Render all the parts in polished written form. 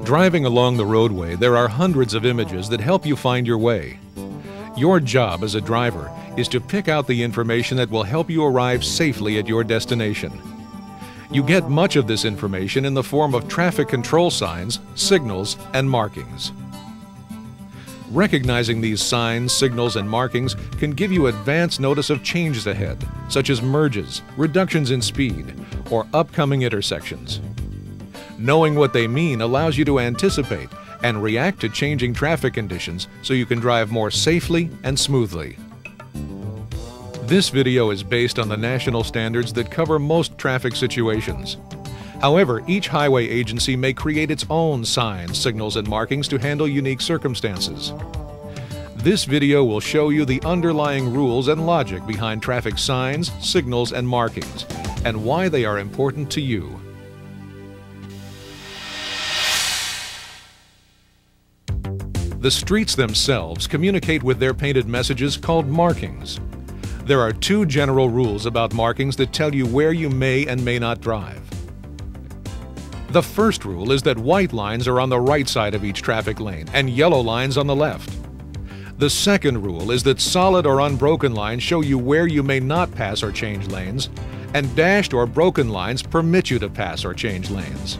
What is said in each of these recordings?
Driving along the roadway, there are hundreds of images that help you find your way. Your job as a driver is to pick out the information that will help you arrive safely at your destination. You get much of this information in the form of traffic control signs, signals, and markings. Recognizing these signs, signals, and markings can give you advance notice of changes ahead, such as merges, reductions in speed, or upcoming intersections. Knowing what they mean allows you to anticipate and react to changing traffic conditions so you can drive more safely and smoothly. This video is based on the national standards that cover most traffic situations. However, each highway agency may create its own signs, signals, and markings to handle unique circumstances. This video will show you the underlying rules and logic behind traffic signs, signals, and markings, and why they are important to you. The streets themselves communicate with their painted messages called markings. There are two general rules about markings that tell you where you may and may not drive. The first rule is that white lines are on the right side of each traffic lane and yellow lines on the left. The second rule is that solid or unbroken lines show you where you may not pass or change lanes, and dashed or broken lines permit you to pass or change lanes.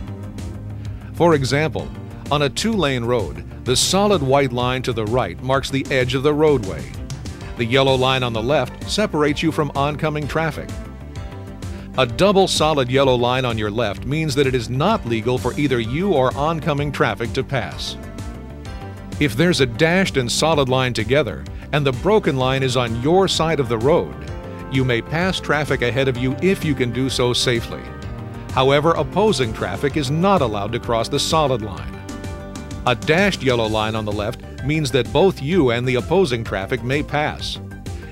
For example, on a two-lane road, the solid white line to the right marks the edge of the roadway. The yellow line on the left separates you from oncoming traffic. A double solid yellow line on your left means that it is not legal for either you or oncoming traffic to pass. If there's a dashed and solid line together, and the broken line is on your side of the road, you may pass traffic ahead of you if you can do so safely. However, opposing traffic is not allowed to cross the solid line. A dashed yellow line on the left means that both you and the opposing traffic may pass.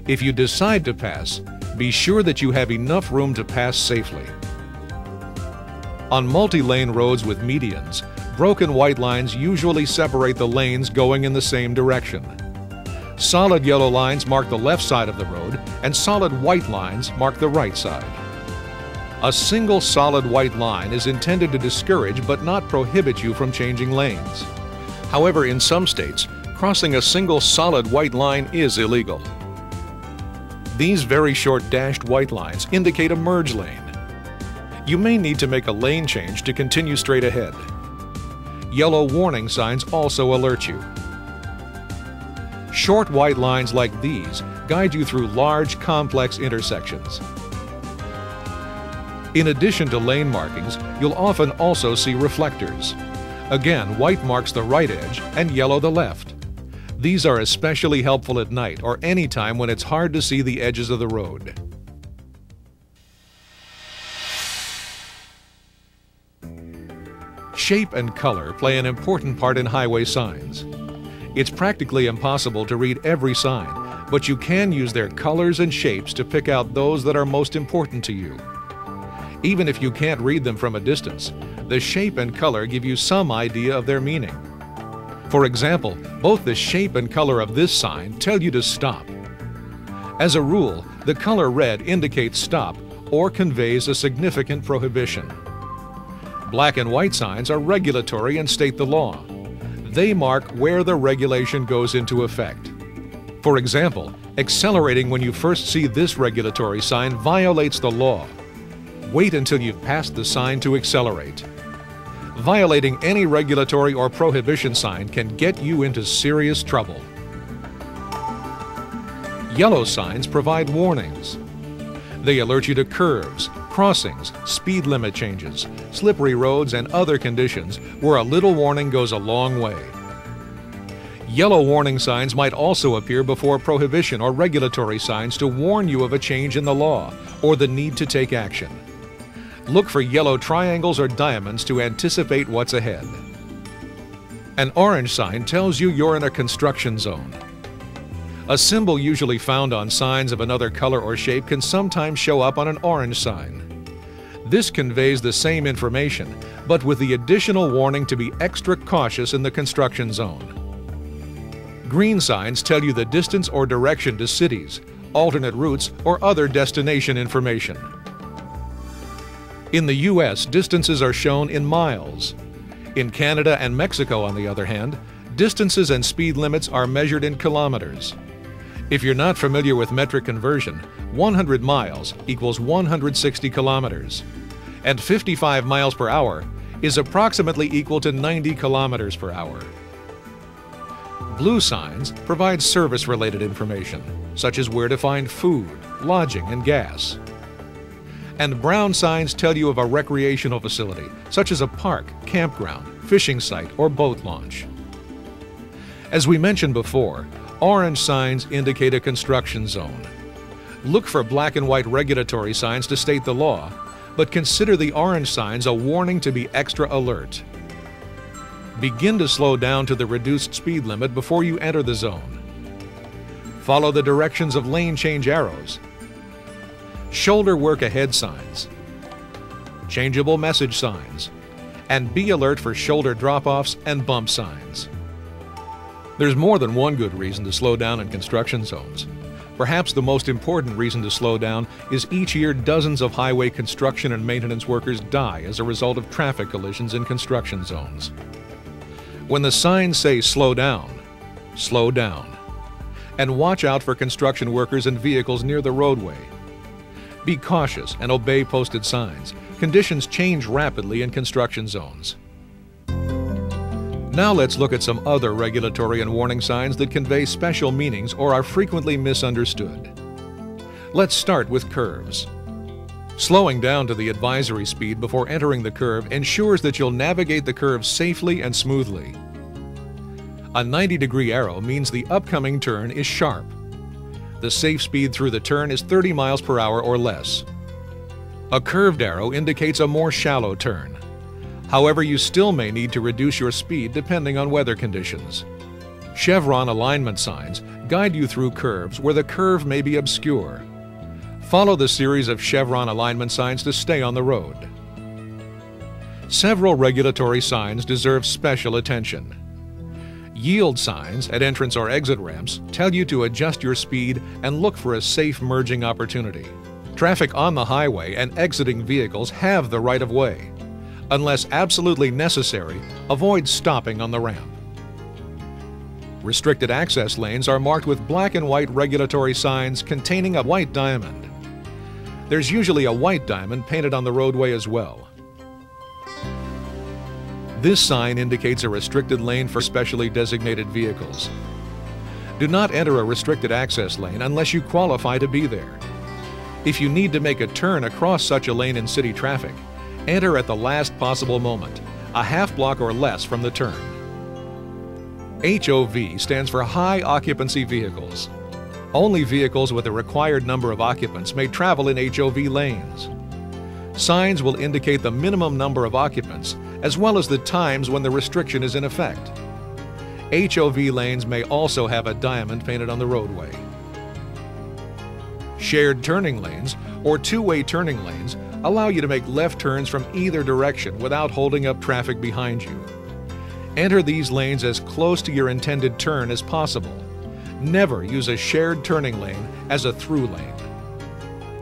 If you decide to pass, be sure that you have enough room to pass safely. On multi-lane roads with medians, broken white lines usually separate the lanes going in the same direction. Solid yellow lines mark the left side of the road, and solid white lines mark the right side. A single solid white line is intended to discourage but not prohibit you from changing lanes. However, in some states, crossing a single solid white line is illegal. These very short dashed white lines indicate a merge lane. You may need to make a lane change to continue straight ahead. Yellow warning signs also alert you. Short white lines like these guide you through large, complex intersections. In addition to lane markings, you'll often also see reflectors. Again, white marks the right edge and yellow the left. These are especially helpful at night or any time when it's hard to see the edges of the road. Shape and color play an important part in highway signs. It's practically impossible to read every sign, but you can use their colors and shapes to pick out those that are most important to you. Even if you can't read them from a distance, the shape and color give you some idea of their meaning. For example, both the shape and color of this sign tell you to stop. As a rule, the color red indicates stop or conveys a significant prohibition. Black and white signs are regulatory and state the law. They mark where the regulation goes into effect. For example, accelerating when you first see this regulatory sign violates the law. Wait until you've passed the sign to accelerate. Violating any regulatory or prohibition sign can get you into serious trouble. Yellow signs provide warnings. They alert you to curves, crossings, speed limit changes, slippery roads, and other conditions where a little warning goes a long way. Yellow warning signs might also appear before prohibition or regulatory signs to warn you of a change in the law or the need to take action. Look for yellow triangles or diamonds to anticipate what's ahead. An orange sign tells you you're in a construction zone. A symbol usually found on signs of another color or shape can sometimes show up on an orange sign. This conveys the same information, but with the additional warning to be extra cautious in the construction zone. Green signs tell you the distance or direction to cities, alternate routes, or other destination information. In the U.S., distances are shown in miles. In Canada and Mexico, on the other hand, distances and speed limits are measured in kilometers. If you're not familiar with metric conversion, 100 miles equals 160 kilometers, and 55 miles per hour is approximately equal to 90 kilometers per hour. Blue signs provide service-related information, such as where to find food, lodging, and gas. And brown signs tell you of a recreational facility, such as a park, campground, fishing site, or boat launch. As we mentioned before, orange signs indicate a construction zone. Look for black and white regulatory signs to state the law, but consider the orange signs a warning to be extra alert. Begin to slow down to the reduced speed limit before you enter the zone. Follow the directions of lane change arrows. Shoulder work ahead signs. Changeable message signs. And be alert for shoulder drop-offs and bump signs. There's more than one good reason to slow down in construction zones. Perhaps the most important reason to slow down is each year dozens of highway construction and maintenance workers die as a result of traffic collisions in construction zones. When the signs say slow down, slow down. And watch out for construction workers and vehicles near the roadway. Be cautious and obey posted signs. Conditions change rapidly in construction zones. Now let's look at some other regulatory and warning signs that convey special meanings or are frequently misunderstood. Let's start with curves. Slowing down to the advisory speed before entering the curve ensures that you'll navigate the curve safely and smoothly. A 90-degree arrow means the upcoming turn is sharp. The safe speed through the turn is 30 miles per hour or less. A curved arrow indicates a more shallow turn. However, you still may need to reduce your speed depending on weather conditions. Chevron alignment signs guide you through curves where the curve may be obscure. Follow the series of chevron alignment signs to stay on the road. Several regulatory signs deserve special attention. Yield signs at entrance or exit ramps tell you to adjust your speed and look for a safe merging opportunity. Traffic on the highway and exiting vehicles have the right of way. Unless absolutely necessary, avoid stopping on the ramp. Restricted access lanes are marked with black and white regulatory signs containing a white diamond. There's usually a white diamond painted on the roadway as well. This sign indicates a restricted lane for specially designated vehicles. Do not enter a restricted access lane unless you qualify to be there. If you need to make a turn across such a lane in city traffic, enter at the last possible moment, a half block or less from the turn. HOV stands for High Occupancy Vehicles. Only vehicles with a required number of occupants may travel in HOV lanes. Signs will indicate the minimum number of occupants as well as the times when the restriction is in effect. HOV lanes may also have a diamond painted on the roadway. Shared turning lanes or two-way turning lanes allow you to make left turns from either direction without holding up traffic behind you. Enter these lanes as close to your intended turn as possible. Never use a shared turning lane as a through lane.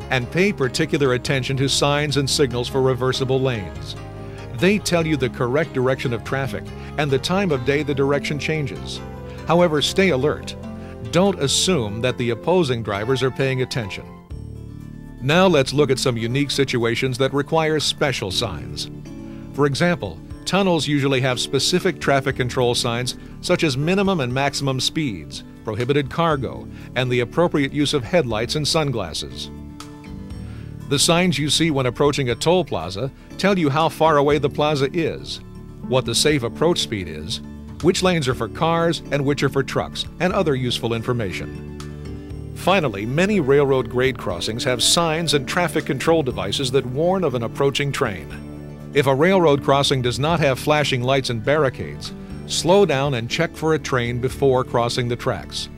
And pay particular attention to signs and signals for reversible lanes. They tell you the correct direction of traffic and the time of day the direction changes. However, stay alert. Don't assume that the opposing drivers are paying attention. Now let's look at some unique situations that require special signs. For example, tunnels usually have specific traffic control signs such as minimum and maximum speeds, prohibited cargo, and the appropriate use of headlights and sunglasses. The signs you see when approaching a toll plaza tell you how far away the plaza is, what the safe approach speed is, which lanes are for cars and which are for trucks, and other useful information. Finally, many railroad grade crossings have signs and traffic control devices that warn of an approaching train. If a railroad crossing does not have flashing lights and barricades, slow down and check for a train before crossing the tracks.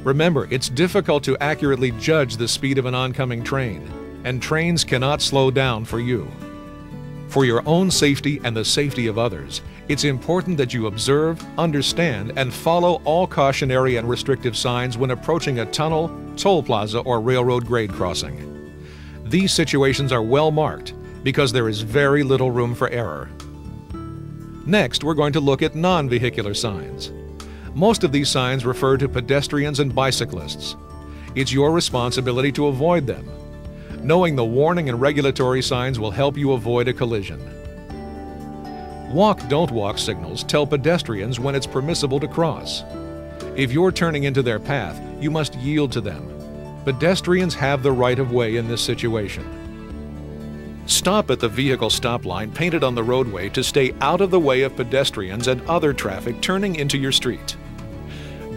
Remember, it's difficult to accurately judge the speed of an oncoming train, and trains cannot slow down for you. For your own safety and the safety of others, it's important that you observe, understand, and follow all cautionary and restrictive signs when approaching a tunnel, toll plaza, or railroad grade crossing. These situations are well marked because there is very little room for error. Next, we're going to look at non-vehicular signs. Most of these signs refer to pedestrians and bicyclists. It's your responsibility to avoid them. Knowing the warning and regulatory signs will help you avoid a collision. Walk, don't walk signals tell pedestrians when it's permissible to cross. If you're turning into their path, you must yield to them. Pedestrians have the right of way in this situation. Stop at the vehicle stop line painted on the roadway to stay out of the way of pedestrians and other traffic turning into your street.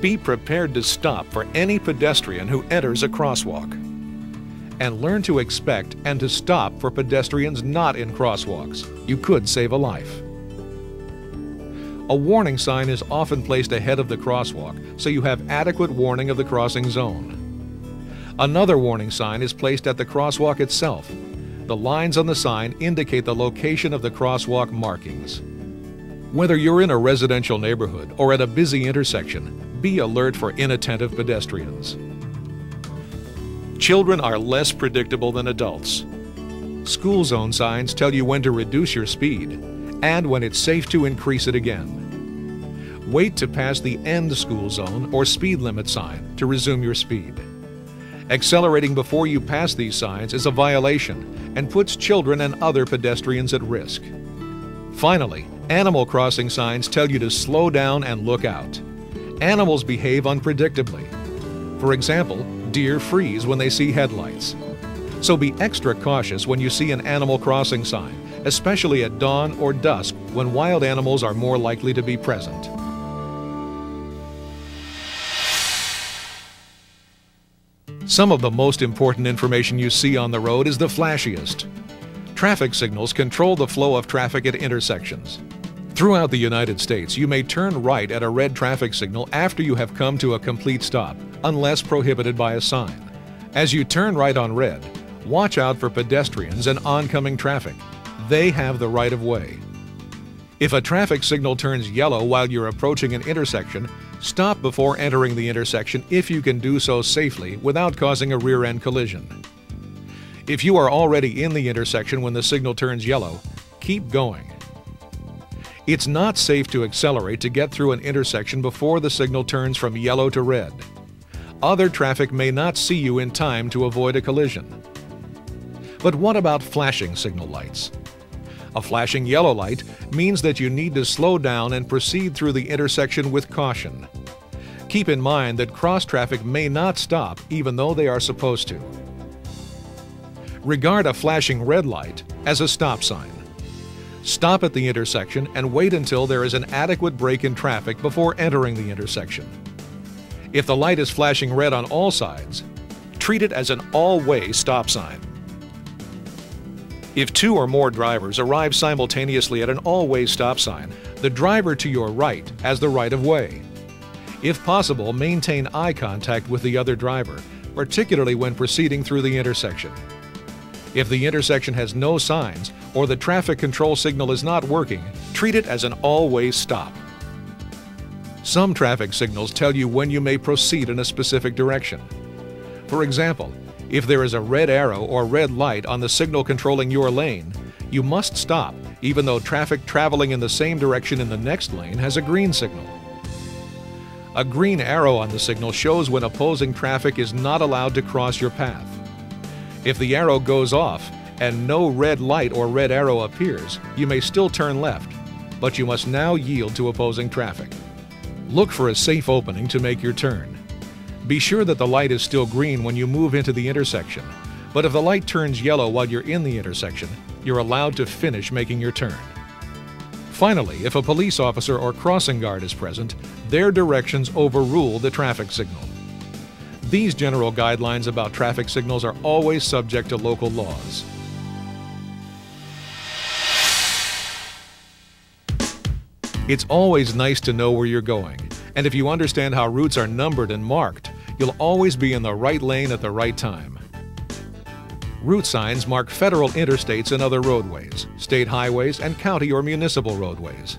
Be prepared to stop for any pedestrian who enters a crosswalk. And learn to expect and to stop for pedestrians not in crosswalks. You could save a life. A warning sign is often placed ahead of the crosswalk, so you have adequate warning of the crossing zone. Another warning sign is placed at the crosswalk itself. The lines on the sign indicate the location of the crosswalk markings. Whether you're in a residential neighborhood or at a busy intersection, be alert for inattentive pedestrians. Children are less predictable than adults. School zone signs tell you when to reduce your speed and when it's safe to increase it again. Wait to pass the end school zone or speed limit sign to resume your speed. Accelerating before you pass these signs is a violation and puts children and other pedestrians at risk. Finally, animal crossing signs tell you to slow down and look out. Animals behave unpredictably. For example, deer freeze when they see headlights. So be extra cautious when you see an animal crossing sign, especially at dawn or dusk when wild animals are more likely to be present. Some of the most important information you see on the road is the flashiest. Traffic signals control the flow of traffic at intersections. Throughout the United States, you may turn right at a red traffic signal after you have come to a complete stop, unless prohibited by a sign. As you turn right on red, watch out for pedestrians and oncoming traffic. They have the right of way. If a traffic signal turns yellow while you're approaching an intersection, stop before entering the intersection if you can do so safely without causing a rear-end collision. If you are already in the intersection when the signal turns yellow, keep going. It's not safe to accelerate to get through an intersection before the signal turns from yellow to red. Other traffic may not see you in time to avoid a collision. But what about flashing signal lights? A flashing yellow light means that you need to slow down and proceed through the intersection with caution. Keep in mind that cross traffic may not stop even though they are supposed to. Regard a flashing red light as a stop sign. Stop at the intersection and wait until there is an adequate break in traffic before entering the intersection. If the light is flashing red on all sides, treat it as an all-way stop sign. If two or more drivers arrive simultaneously at an all-way stop sign, the driver to your right has the right of way. If possible, maintain eye contact with the other driver, particularly when proceeding through the intersection. If the intersection has no signs or the traffic control signal is not working, treat it as an all-way stop. Some traffic signals tell you when you may proceed in a specific direction. For example, if there is a red arrow or red light on the signal controlling your lane, you must stop even though traffic traveling in the same direction in the next lane has a green signal. A green arrow on the signal shows when opposing traffic is not allowed to cross your path. If the arrow goes off and no red light or red arrow appears, you may still turn left, but you must now yield to opposing traffic. Look for a safe opening to make your turn. Be sure that the light is still green when you move into the intersection, but if the light turns yellow while you're in the intersection, you're allowed to finish making your turn. Finally, if a police officer or crossing guard is present, their directions overrule the traffic signal. These general guidelines about traffic signals are always subject to local laws. It's always nice to know where you're going, and if you understand how routes are numbered and marked, you'll always be in the right lane at the right time. Route signs mark federal interstates and other roadways, state highways, and county or municipal roadways.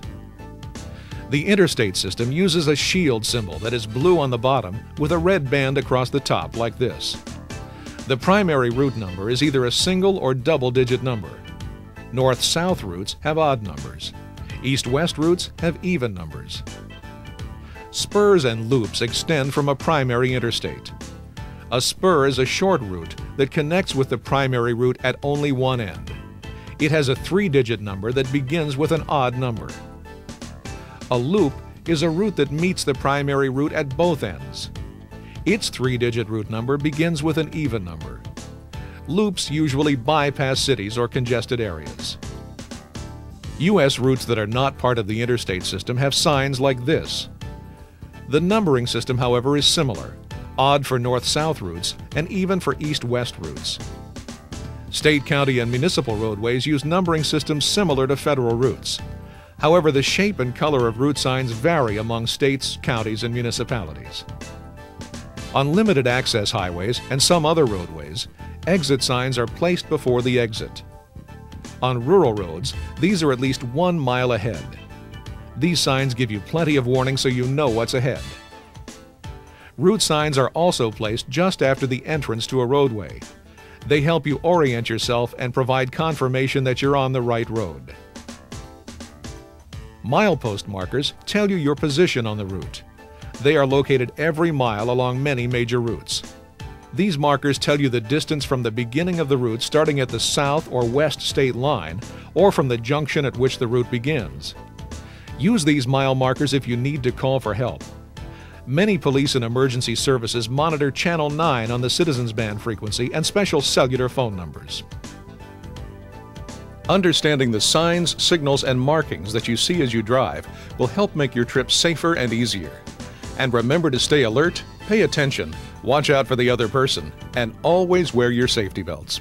The interstate system uses a shield symbol that is blue on the bottom with a red band across the top like this. The primary route number is either a single or double-digit number. North-south routes have odd numbers. East-west routes have even numbers. Spurs and loops extend from a primary interstate. A spur is a short route that connects with the primary route at only one end. It has a 3-digit number that begins with an odd number. A loop is a route that meets the primary route at both ends. Its 3-digit route number begins with an even number. Loops usually bypass cities or congested areas. U.S. routes that are not part of the interstate system have signs like this. The numbering system, however, is similar, odd for north-south routes and even for east-west routes. State, county, and municipal roadways use numbering systems similar to federal routes. However, the shape and color of route signs vary among states, counties, and municipalities. On limited access highways and some other roadways, exit signs are placed before the exit. On rural roads, these are at least 1 mile ahead. These signs give you plenty of warning so you know what's ahead. Route signs are also placed just after the entrance to a roadway. They help you orient yourself and provide confirmation that you're on the right road. Milepost markers tell you your position on the route. They are located every mile along many major routes. These markers tell you the distance from the beginning of the route starting at the south or west state line or from the junction at which the route begins. Use these mile markers if you need to call for help. Many police and emergency services monitor Channel 9 on the Citizens Band frequency and special cellular phone numbers. Understanding the signs, signals, and markings that you see as you drive will help make your trip safer and easier. And remember to stay alert, pay attention, watch out for the other person, and always wear your safety belts.